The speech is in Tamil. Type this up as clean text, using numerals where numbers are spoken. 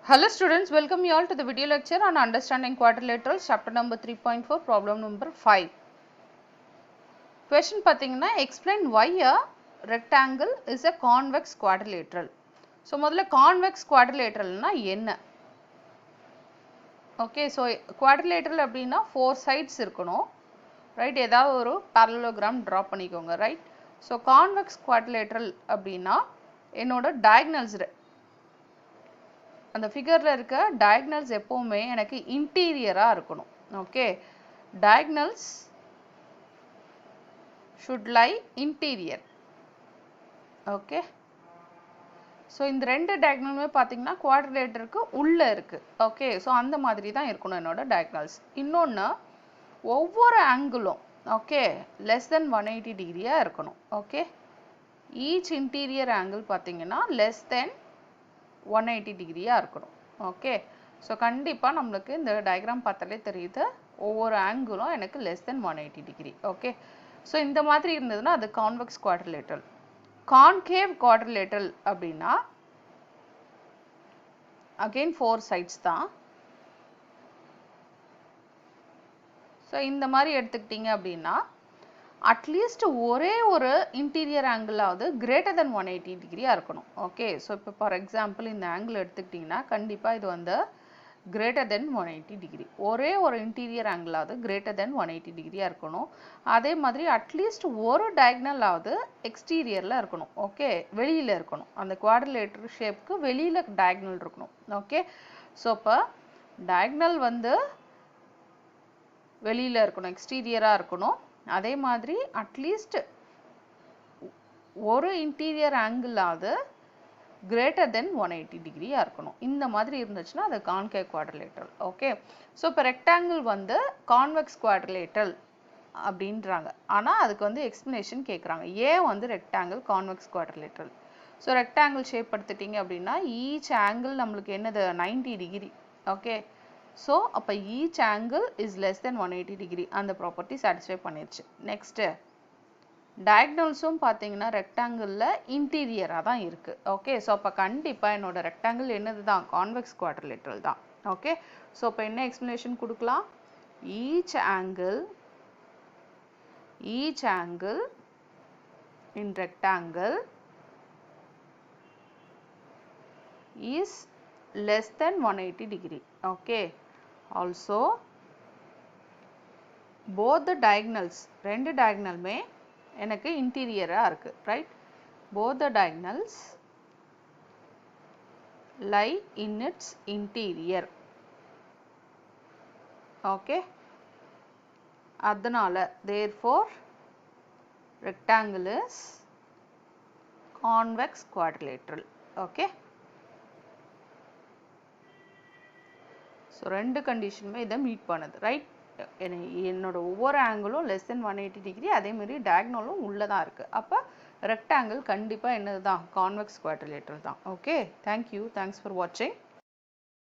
Hello students, welcome you all to the video lecture on understanding quadrilaterals, chapter number 3.4, problem number 5. Question pathina, explain why a rectangle is a convex quadrilateral. So முதல்ல convex quadrilateral na என்ன? Okay, so quadrilateral அப்படினா 4 sides இருக்கணும். Right, ஏதாவது ஒரு parallelogram draw பண்ணிக்கோங்க, right? So convex quadrilateral அப்படினா என்னோட diagonals அந்த ஃபிகர்ல இருக்க diagonals எப்பவுமே எனக்கு இன்டீரியரா இருக்கணும். Okay, diagonals should lie interior. Okay, so இந்த ரெண்டு diagonalமே பார்த்தீங்கன்னா குவாட்ரிலேட்டருக்கு உள்ள இருக்கு. ஓகே, ஸோ அந்த மாதிரி தான் இருக்கணும் என்னோட diagonals. இன்னொன்று, ஒவ்வொரு ஆங்கிளும் ஓகே லெஸ் தென் 180 டிகிரியா இருக்கணும். ஓகே, ஈச் இன்டீரியர் ஆங்கிள் பார்த்தீங்கன்னா லெஸ் தென் 180 டிகிரியா இருக்கணும். ஓகே, ஸோ கண்டிப்பாக நம்மளுக்கு இந்த டயக்ராம் பார்த்தாலே தெரியுது ஒவ்வொரு ஆங்கிளும் எனக்கு less than 180 degree. Okay, so இந்த மாதிரி இருந்ததுன்னா அது கான்வெக்ஸ் குவாட்ரிலேட்டரல். கான்கேவ் குவாட்ரிலேட்டரல் அப்படின்னா அகெயின் 4 சைட்ஸ் தான். ஸோ இந்த மாதிரி எடுத்துக்கிட்டீங்க அப்படின்னா அட்லீஸ்ட் ஒரே ஒரு இன்டீரியர் ஆங்கிளாவது கிரேட்டர் தென் 180 டிகிரியா இருக்கணும். ஓகே, ஸோ இப்போ ஃபார் எக்ஸாம்பிள் இந்த ஆங்கிள் எடுத்துக்கிட்டிங்கன்னா கண்டிப்பாக இது வந்து கிரேட்டர் தென் 180 டிகிரி. ஒரே ஒரு இன்டீரியர் ஆங்கிளாவது கிரேட்டர் தென் 180 டிகிரியா இருக்கணும். அதே மாதிரி அட்லீஸ்ட் ஒரு டயக்னலாவது எக்ஸ்டீரியரில் இருக்கணும். ஓகே, வெளியில் இருக்கணும். அந்த குவாட்ரிலேட்டர் ஷேப்புக்கு வெளியில் டயக்னல் இருக்கணும். ஓகே, ஸோ இப்போ டயக்னல் வந்து வெளியில் இருக்கணும், எக்ஸ்டீரியராக இருக்கணும். அதே மாதிரி அட்லீஸ்ட் ஒரு இன்டீரியர் ஆங்கிளாவது கிரேட்டர் தென் 180 டிகிரியா இருக்கணும். இந்த மாதிரி இருந்துச்சுன்னா அது கான்கேவ் குவாட்ரிலேட்டரல். ஓகே, ஸோ இப்போ ரெக்டாங்கிள் வந்து கான்வெக்ஸ் குவாட்ரிலேட்டரல் அப்படின்றாங்க. ஆனால் அதுக்கு வந்து எக்ஸ்பிளனேஷன் கேட்குறாங்க, ஏன் வந்து rectangle convex quadrilateral. So rectangle shape எடுத்துட்டிங்க அப்படின்னா ஈச் ஆங்கிள் நம்மளுக்கு என்னது 90 டிகிரி. ஓகே, ஸோ அப்போ each angle is less than 180 degree. அந்த ப்ராப்பர்ட்டி சாட்டிஸ்ஃபை பண்ணிருச்சு. நெக்ஸ்ட்டு டயக்னல்ஸும் பார்த்தீங்கன்னா ரெக்டாங்கிளில் இன்டீரியராக தான் இருக்குது. ஓகே, ஸோ அப்போ கண்டிப்பாக என்னோட ரெக்டாங்கிள் என்னது தான் கான்வெக்ஸ் குவாட்ரிலேட்டரல் தான். ஓகே, ஸோ இப்போ என்ன எக்ஸ்பிளனேஷன் கொடுக்கலாம், each angle in rectangle is less than 180 degree. Okay, also both the diagonals, ரெண்டு diagonalமே எனக்கு இன்டீரியரா இருக்கு. Right, both the diagonals lie in its interior. Okay, அதனால therefore rectangle is convex quadrilateral. Okay, so ரெண்டு கண்டிஷனுமே இதை மீட் பண்ணுது. ரைட், என்னோட ஒவ்வொரு ஆங்கிளும் லெஸ் தென் 180 டிகிரி, அதேமாதிரி டயக்னலும் உள்ளே தான் இருக்குது. அப்போ ரெக்டாங்கிள் கண்டிப்பாக என்னது தான் கான்வெக்ஸ் குவாட்ரிலேட்டரல் தான். ஓகே, தேங்க்யூ, தேங்க்ஸ் ஃபார் வாட்சிங்.